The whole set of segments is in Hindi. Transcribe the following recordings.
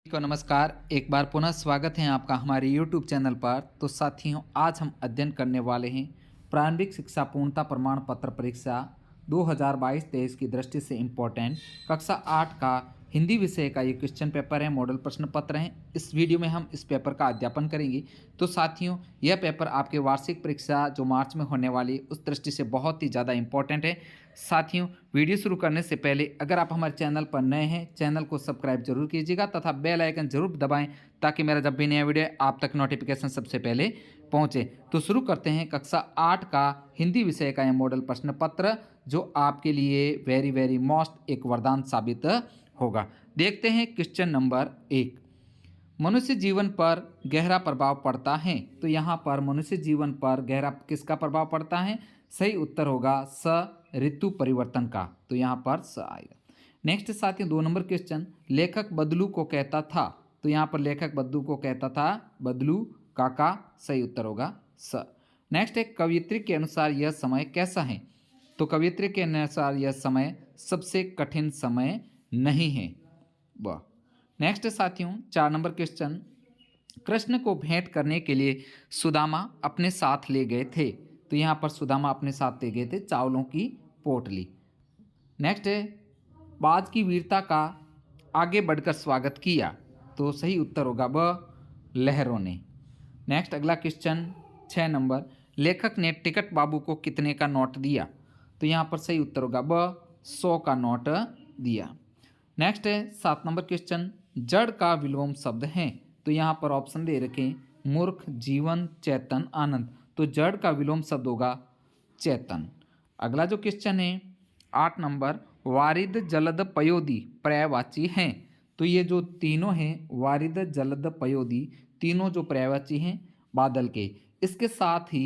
को नमस्कार। एक बार पुनः स्वागत है आपका हमारे YouTube चैनल पर। तो साथियों, आज हम अध्ययन करने वाले हैं प्रारंभिक शिक्षा पूर्णता प्रमाण पत्र परीक्षा 2022-23 की दृष्टि से इम्पोर्टेंट कक्षा 8 का हिंदी विषय का ये क्वेश्चन पेपर है, मॉडल प्रश्न पत्र हैं। इस वीडियो में हम इस पेपर का अध्यापन करेंगे। तो साथियों, यह पेपर आपके वार्षिक परीक्षा जो मार्च में होने वाली उस दृष्टि से बहुत ही ज़्यादा इंपॉर्टेंट है। साथियों, वीडियो शुरू करने से पहले अगर आप हमारे चैनल पर नए हैं, चैनल को सब्सक्राइब जरूर कीजिएगा तथा बेल आइकन जरूर दबाएं ताकि मेरा जब भी नया वीडियो आप तक नोटिफिकेशन सबसे पहले पहुंचे। तो शुरू करते हैं कक्षा 8 का हिंदी विषय का यह मॉडल प्रश्न पत्र जो आपके लिए वेरी मोस्ट एक वरदान साबित होगा। देखते हैं क्वेश्चन नंबर 1। मनुष्य जीवन पर गहरा प्रभाव पड़ता है। तो यहाँ पर मनुष्य जीवन पर गहरा किसका प्रभाव पड़ता है? सही उत्तर होगा स ऋतु परिवर्तन का। तो यहाँ पर स आएगा। नेक्स्ट साथियों, 2 नंबर क्वेश्चन, लेखक बदलू को कहता था। तो यहाँ पर लेखक बदलू को कहता था बदलू काका। सही उत्तर होगा स। नेक्स्ट है, कवयित्री के अनुसार यह समय कैसा है? तो कवयित्री के अनुसार यह समय सबसे कठिन समय नहीं है। वाह। नेक्स्ट साथियों, 4 नंबर क्वेश्चन, कृष्ण को भेंट करने के लिए सुदामा अपने साथ ले गए थे। तो यहाँ पर सुदामा अपने साथ ले गए थे चावलों की पोटली। नेक्स्ट है, बाज की वीरता का आगे बढ़कर स्वागत किया। तो सही उत्तर होगा ब लहरों ने। नेक्स्ट अगला क्वेश्चन 6 नंबर, लेखक ने टिकट बाबू को कितने का नोट दिया? तो यहाँ पर सही उत्तर होगा ब 100 का नोट दिया। नेक्स्ट है 7 नंबर क्वेश्चन, जड़ का विलोम शब्द है। तो यहाँ पर ऑप्शन दे रखें मूर्ख, जीवन, चेतन, आनंद। तो जड़ का विलोम शब्द होगा चेतन। अगला जो क्वेश्चन है 8 नंबर, वारिद, जलद, पयोदी पर्यायवाची हैं। तो ये जो तीनों हैं वारिद, जलद, पयोदी, तीनों जो पर्यायवाची हैं बादल के, इसके साथ ही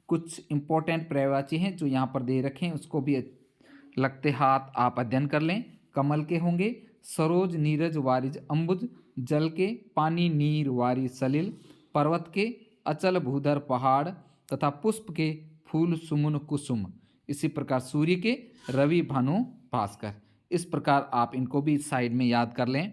कुछ इंपॉर्टेंट पर्यायवाची हैं जो यहाँ पर दे रखे हैं, उसको भी लगते हाथ आप अध्ययन कर लें। कमल के होंगे सरोज, नीरज, वारिज, अंबुज, जल के पानी, नीर, वारी, सलिल, पर्वत के अचल, भूधर, पहाड़, तथा पुष्प के फूल, सुमन, कुसुम। इसी प्रकार सूर्य के रवि, भानु, भास्कर। इस प्रकार आप इनको भी साइड में याद कर लें।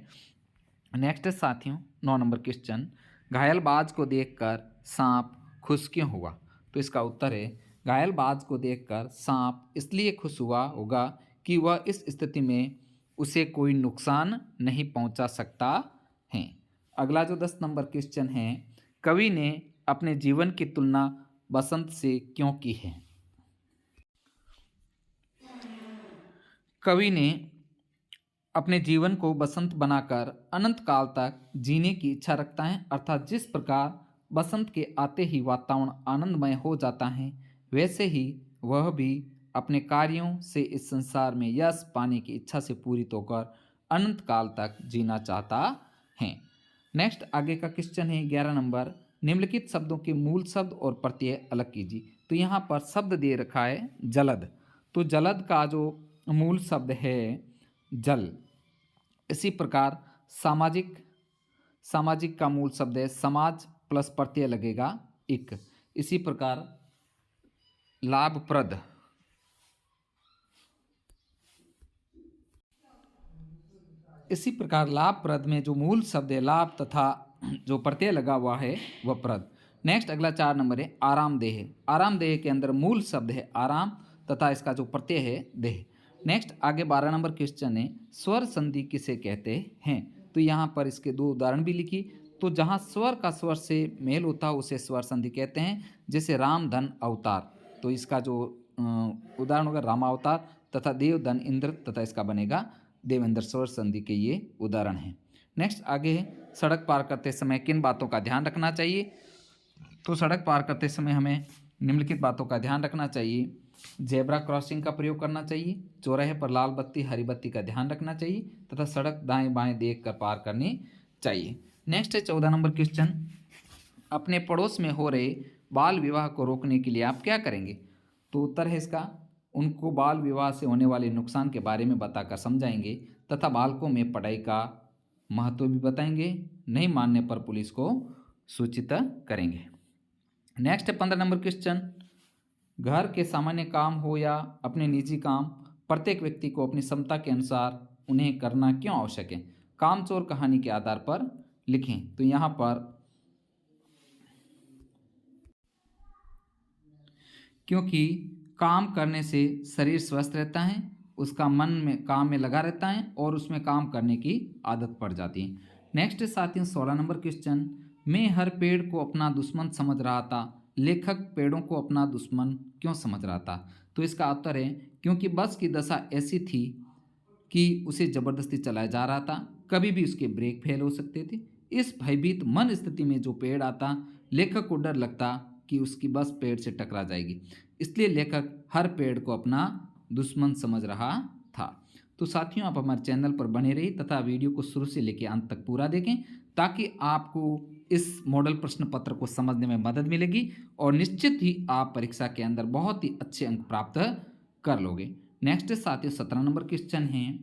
नेक्स्ट साथियों 9 नंबर क्वेश्चन, घायल बाज को देखकर सांप खुश क्यों हुआ? तो इसका उत्तर है घायल बाज को देखकर सांप इसलिए खुश हुआ होगा कि वह इस स्थिति में उसे कोई नुकसान नहीं पहुंचा सकता है। अगला जो 10 नंबर क्वेश्चन है, कवि ने अपने जीवन की तुलना बसंत से क्यों की है? कवि ने अपने जीवन को बसंत बनाकर अनंत काल तक जीने की इच्छा रखता है। अर्थात जिस प्रकार बसंत के आते ही वातावरण आनंदमय हो जाता है, वैसे ही वह भी अपने कार्यों से इस संसार में यश पाने की इच्छा से पूरित होकर अनंत काल तक जीना चाहता है। नेक्स्ट आगे का क्वेश्चन है 11 नंबर, निम्नलिखित शब्दों के मूल शब्द और प्रत्यय अलग कीजिए। तो यहाँ पर शब्द दे रखा है जलद। तो जलद का जो मूल शब्द है जल। इसी प्रकार सामाजिक, सामाजिक का मूल शब्द है समाज प्लस प्रत्यय लगेगा इक। इसी प्रकार लाभप्रद, इसी प्रकार लाभप्रद में जो मूल शब्द है लाभ तथा जो प्रत्यय लगा हुआ है वह प्रद। नेक्स्ट अगला 4 नंबर है आरामदेह। आरामदेह के अंदर मूल शब्द है आराम तथा इसका जो प्रत्यय है देह। नेक्स्ट आगे 12 नंबर क्वेश्चन है स्वर संधि किसे कहते हैं? तो यहाँ पर इसके 2 उदाहरण भी लिखी। तो जहाँ स्वर का स्वर से मेल होता है उसे स्वर संधि कहते हैं, जैसे राम धन अवतार। तो इसका जो उदाहरण होगा रामावतार, तथा देव धन इंद्र, तथा इसका बनेगा देवेंद्र। स्वर संधि के ये उदाहरण हैं। नेक्स्ट आगे है सड़क पार करते समय किन बातों का ध्यान रखना चाहिए? तो सड़क पार करते समय हमें निम्नलिखित बातों का ध्यान रखना चाहिए। जेब्रा क्रॉसिंग का प्रयोग करना चाहिए, चौराहे पर लाल बत्ती हरी बत्ती का ध्यान रखना चाहिए, तथा सड़क दाएं बाएं देख कर पार करनी चाहिए। नेक्स्ट है 14 नंबर क्वेश्चन, अपने पड़ोस में हो रहे बाल विवाह को रोकने के लिए आप क्या करेंगे? तो उत्तर है इसका उनको बाल विवाह से होने वाले नुकसान के बारे में बताकर समझाएंगे तथा बालकों में पढ़ाई का महत्व भी बताएंगे। नहीं मानने पर पुलिस को सूचित करेंगे। नेक्स्ट है 15 नंबर क्वेश्चन, घर के सामान्य काम हो या अपने निजी काम, प्रत्येक व्यक्ति को अपनी क्षमता के अनुसार उन्हें करना क्यों आवश्यक है? कामचोर कहानी के आधार पर लिखें। तो यहाँ पर क्योंकि काम करने से शरीर स्वस्थ रहता है, उसका मन में काम में लगा रहता है और उसमें काम करने की आदत पड़ जाती है। नेक्स्ट साथियों 16 नंबर क्वेश्चन, मैं हर पेड़ को अपना दुश्मन समझ रहा था, लेखक पेड़ों को अपना दुश्मन क्यों समझ रहा था? तो इसका उत्तर है क्योंकि बस की दशा ऐसी थी कि उसे जबरदस्ती चलाया जा रहा था, कभी भी उसके ब्रेक फेल हो सकते थे। इस भयभीत मन स्थिति में जो पेड़ आता, लेखक को डर लगता कि उसकी बस पेड़ से टकरा जाएगी, इसलिए लेखक हर पेड़ को अपना दुश्मन समझ रहा था। तो साथियों आप हमारे चैनल पर बने रहिए तथा वीडियो को शुरू से लेकर अंत तक पूरा देखें ताकि आपको इस मॉडल प्रश्न पत्र को समझने में मदद मिलेगी और निश्चित ही आप परीक्षा के अंदर बहुत ही अच्छे अंक प्राप्त कर लोगे। नेक्स्ट साथियों 17 नंबर क्वेश्चन है,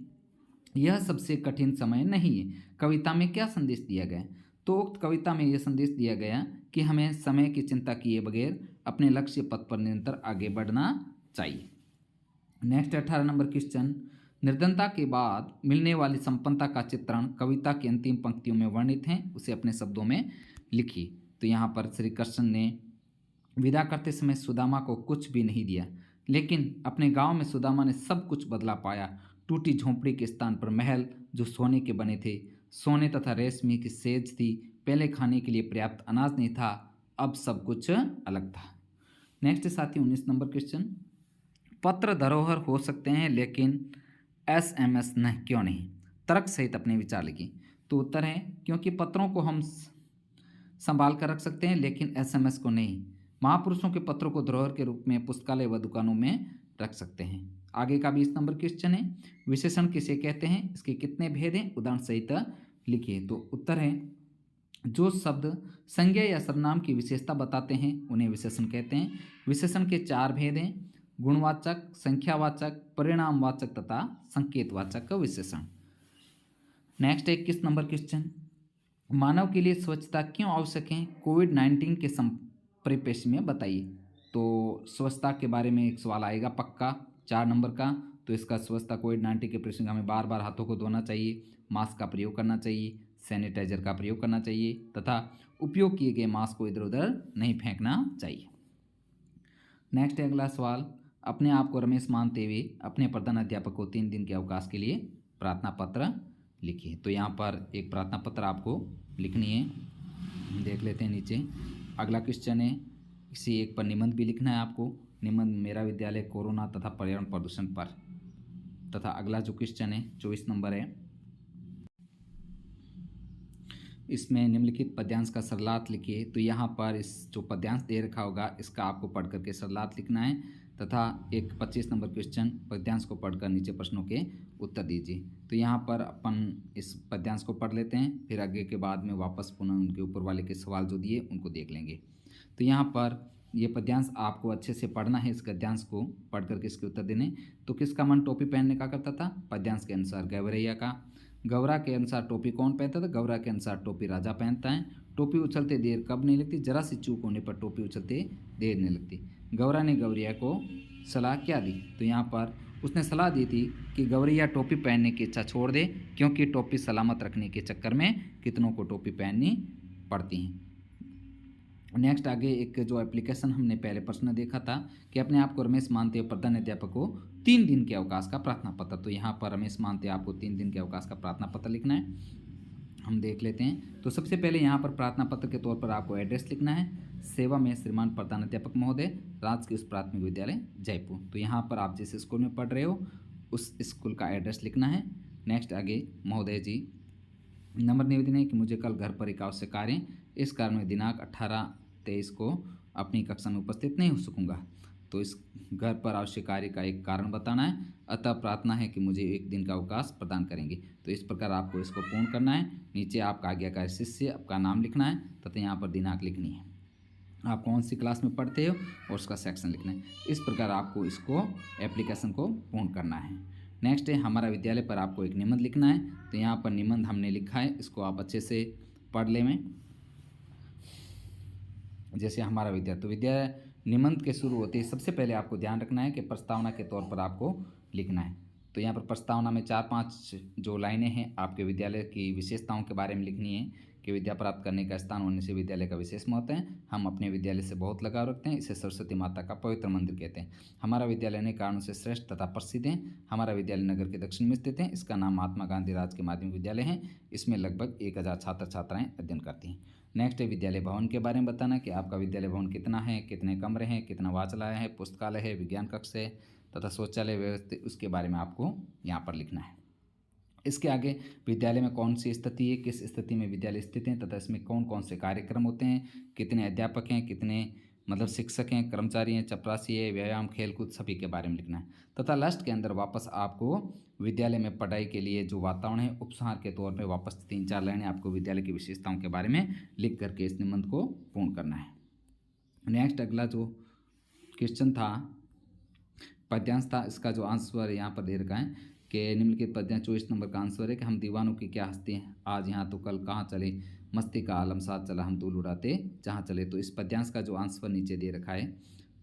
यह सबसे कठिन समय नहीं है, कविता में क्या संदेश दिया गया? तो उक्त कविता में यह संदेश दिया गया कि हमें समय की चिंता किए बगैर अपने लक्ष्य पथ पर निरंतर आगे बढ़ना चाहिए। नेक्स्ट 18 नंबर क्वेश्चन, निर्धनता के बाद मिलने वाली संपन्नता का चित्रण कविता की अंतिम पंक्तियों में वर्णित है, उसे अपने शब्दों में लिखिए। तो यहाँ पर श्री कृष्ण ने विदा करते समय सुदामा को कुछ भी नहीं दिया, लेकिन अपने गांव में सुदामा ने सब कुछ बदला पाया। टूटी झोंपड़ी के स्थान पर महल जो सोने के बने थे, सोने तथा रेशमी की सेज थी। पहले खाने के लिए पर्याप्त अनाज नहीं था, अब सब कुछ अलग था। नेक्स्ट साथी 19 नंबर क्वेश्चन, पत्र धरोहर हो सकते हैं लेकिन SMS नहीं, क्यों नहीं? तर्क सहित अपने विचार लिखिए। तो उत्तर है क्योंकि पत्रों को हम संभाल कर रख सकते हैं लेकिन SMS को नहीं। महापुरुषों के पत्रों को धरोहर के रूप में पुस्तकालय व दुकानों में रख सकते हैं। आगे का 20 नंबर क्वेश्चन है, विशेषण किसे कहते हैं, इसके कितने भेद हैं, उदाहरण सहित लिखिए। तो उत्तर है जो शब्द संज्ञा या सर्वनाम की विशेषता बताते हैं उन्हें विशेषण कहते हैं। विशेषण के 4 भेद हैं, गुणवाचक, संख्यावाचक, परिणामवाचक तथा संकेतवाचक विशेषण। नेक्स्ट 21 नंबर क्वेश्चन, मानव के लिए स्वच्छता क्यों आवश्यक है, कोविड-19 के परिप्रेक्ष्य में बताइए। तो स्वच्छता के बारे में एक सवाल आएगा पक्का 4 नंबर का। तो इसका स्वच्छता कोविड-19 के परिप्रेक्ष्य में हमें बार बार हाथों को धोना चाहिए, मास्क का प्रयोग करना चाहिए, सैनिटाइजर का प्रयोग करना चाहिए तथा उपयोग किए गए मास्क को इधर उधर नहीं फेंकना चाहिए। नेक्स्ट अगला सवाल, अपने आप को रमेश मानते हुए अपने प्रधान अध्यापक को 3 दिन के अवकाश के लिए प्रार्थना पत्र लिखिए। तो यहाँ पर एक प्रार्थना पत्र आपको लिखनी है, देख लेते हैं नीचे। अगला क्वेश्चन है, इसी एक पर निबंध भी लिखना है आपको, निबंध मेरा विद्यालय कोरोना तथा पर्यावरण प्रदूषण पर। तथा अगला जो क्वेश्चन है 24 नंबर है, इसमें निम्नलिखित पद्यांश का सरलार्थ लिखिए। तो यहाँ पर इस जो पद्यांश दे रखा होगा इसका आपको पढ़ करके सरलार्थ लिखना है तथा एक 25 नंबर क्वेश्चन पद्यांश को पढ़कर नीचे प्रश्नों के उत्तर दीजिए। तो यहाँ पर अपन इस पद्यांश को पढ़ लेते हैं, फिर आगे के बाद में वापस पुनः उनके ऊपर वाले के सवाल जो दिए उनको देख लेंगे। तो यहाँ पर ये पद्यांश आपको अच्छे से पढ़ना है, इस गद्यांश को पढ़ करके इसके उत्तर देने। तो किसका मन टोपी पहनने का करता था? पद्यांश के अनुसार गवरैया का। गौरा के अनुसार टोपी कौन पहनता था? गौरा के अनुसार टोपी राजा पहनता है। टोपी उछलते देर कब नहीं लगती? जरा सी चूक होने पर टोपी उछलते देर नहीं लगती। गौरा ने गौरैया को सलाह क्या दी? तो यहाँ पर उसने सलाह दी थी कि गौरैया टोपी पहनने की इच्छा छोड़ दे, क्योंकि टोपी सलामत रखने के चक्कर में कितनों को टोपी पहननी पड़ती है। नेक्स्ट आगे एक जो एप्लीकेशन हमने पहले प्रश्न देखा था कि अपने आप को रमेश मानते हुए प्रधान अध्यापक को 3 दिन के अवकाश का प्रार्थना पत्र। तो यहाँ पर रमेश मानते आपको 3 दिन के अवकाश का प्रार्थना पत्र लिखना है, हम देख लेते हैं। तो सबसे पहले यहाँ पर प्रार्थना पत्र के तौर पर आपको एड्रेस लिखना है, सेवा में श्रीमान प्रधान अध्यापक महोदय, राजकीय उच्च प्राथमिक विद्यालय जयपुर। तो यहाँ पर आप जिस स्कूल में पढ़ रहे हो उस स्कूल का एड्रेस लिखना है। नेक्स्ट आगे, महोदय जी नंबर निवेदन है कि मुझे कल घर पर एक आवश्यक कार्य, इस कारण मैं दिनांक 18-23 को अपनी कक्षा में उपस्थित नहीं हो सकूँगा। तो इस घर पर आवश्यक कार्य का एक कारण बताना है, अतः प्रार्थना है कि मुझे 1 दिन का अवकाश प्रदान करेंगे। तो इस प्रकार आपको इसको पूर्ण करना है। नीचे आपका आज्ञाकारी शिष्य, आपका नाम लिखना है तथा यहाँ पर दिनांक लिखनी है, आप कौन सी क्लास में पढ़ते हो और उसका सेक्शन लिखना है। इस प्रकार आपको इसको एप्लीकेशन को पूर्ण करना है। नेक्स्ट है हमारा विद्यालय पर आपको एक निबंध लिखना है। तो यहाँ पर निबंध हमने लिखा है, इसको आप अच्छे से पढ़ लें। जैसे हमारा विद्यालय, तो विद्यालय निबंध के शुरू होते ही सबसे पहले आपको ध्यान रखना है कि प्रस्तावना के तौर पर आपको लिखना है। तो यहाँ पर प्रस्तावना में 4-5 जो लाइनें हैं आपके विद्यालय की विशेषताओं के बारे में लिखनी है कि विद्या प्राप्त करने का स्थान होने से विद्यालय का विशेष महत्व है। हम अपने विद्यालय से बहुत लगाव रखते हैं, इसे सरस्वती माता का पवित्र मंदिर कहते हैं। हमारा विद्यालय अनेक कारणों से श्रेष्ठ तथा प्रसिद्ध है। हमारा विद्यालय नगर के दक्षिण में स्थित है। इसका नाम महात्मा गांधी राजकीय माध्यमिक विद्यालय है। इसमें लगभग 1000 छात्र छात्राएँ अध्ययन करती हैं। नेक्स्ट है विद्यालय भवन के बारे में बताना कि आपका विद्यालय भवन कितना है, कितने कमरे हैं, कितना वाचनालय है, पुस्तकालय है, विज्ञान कक्ष है तथा शौचालय व्यवस्थित, उसके बारे में आपको यहाँ पर लिखना है। इसके आगे विद्यालय में कौन सी स्थिति है, किस स्थिति में विद्यालय स्थित है तथा इसमें कौन कौन से कार्यक्रम होते हैं, कितने अध्यापक हैं, कितने शिक्षक हैं, कर्मचारी हैं, चपरासी है, व्यायाम, खेलकूद, सभी के बारे में लिखना है। तथा लास्ट के अंदर वापस आपको विद्यालय में पढ़ाई के लिए जो वातावरण है उपसंहार के तौर पर वापस 3-4 लाइनें आपको विद्यालय की विशेषताओं के बारे में लिख करके इस निबंध को पूर्ण करना है। नेक्स्ट अगला जो क्वेश्चन था, पद्यांश था, इसका जो आंसर यहाँ पर दे रखा है कि निम्नलिखित पद्यांश 24 नंबर का आंसर है कि हम दीवानों की क्या हस्ती हैं, आज यहाँ तो कल कहाँ चले, मस्ती का आलम साथ चला, हम धूल उड़ाते जहाँ चले। तो इस पद्यांश का जो आंसर नीचे दे रखा है,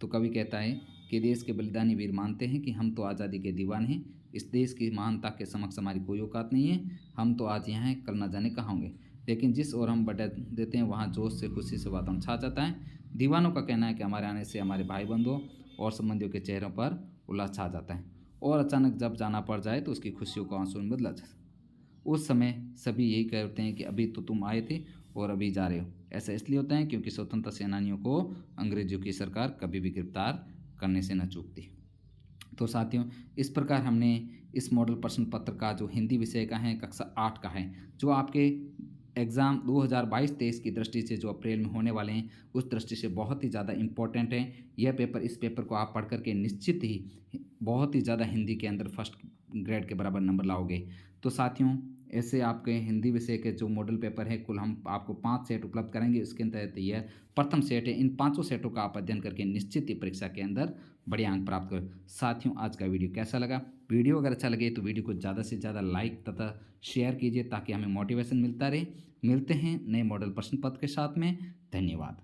तो कवि कहता है कि देश के बलिदानी वीर मानते हैं कि हम तो आज़ादी के दीवान हैं, इस देश की महानता के समक्ष हमारी कोई औकात नहीं है, हम तो आज यहाँ हैं, कल ना जाने कहाँ होंगे, लेकिन जिस ओर हम बढ़ देते हैं वहाँ जोश से खुशी से वातावरण छा जाता है। दीवानों का कहना है कि हमारे आने से हमारे भाई बंधुओं और संबंधियों के चेहरों पर उल्लास छा जाता है और अचानक जब जाना पड़ जाए तो उसकी खुशियों को आंसू में बदला जाता है। उस समय सभी यही कहते हैं कि अभी तो तुम आए थे और अभी जा रहे हो। ऐसा इसलिए होता है क्योंकि स्वतंत्रता सेनानियों को अंग्रेजों की सरकार कभी भी गिरफ्तार करने से न चूकती। तो साथियों, इस प्रकार हमने इस मॉडल प्रश्न पत्र का जो हिंदी विषय का है, कक्षा 8 का है, जो आपके एग्ज़ाम 2022-23 की दृष्टि से जो अप्रैल में होने वाले हैं उस दृष्टि से बहुत ही ज़्यादा इम्पोर्टेंट है यह पेपर। इस पेपर को आप पढ़ करके निश्चित ही बहुत ही ज़्यादा हिंदी के अंदर फर्स्ट ग्रेड के बराबर नंबर लाओगे। तो साथियों, ऐसे आपके हिंदी विषय के जो मॉडल पेपर है कुल हम आपको 5 सेट उपलब्ध करेंगे। इसके तहत यह प्रथम सेट है। इन 5 सेटों का आप अध्ययन करके निश्चित ही परीक्षा के अंदर बड़े अंक प्राप्त करें। साथियों, आज का वीडियो कैसा लगा? वीडियो अगर अच्छा लगे तो वीडियो को ज़्यादा से ज़्यादा लाइक तथा शेयर कीजिए ताकि हमें मोटिवेशन मिलता रहे। मिलते हैं नए मॉडल प्रश्न पत्र के साथ में। धन्यवाद।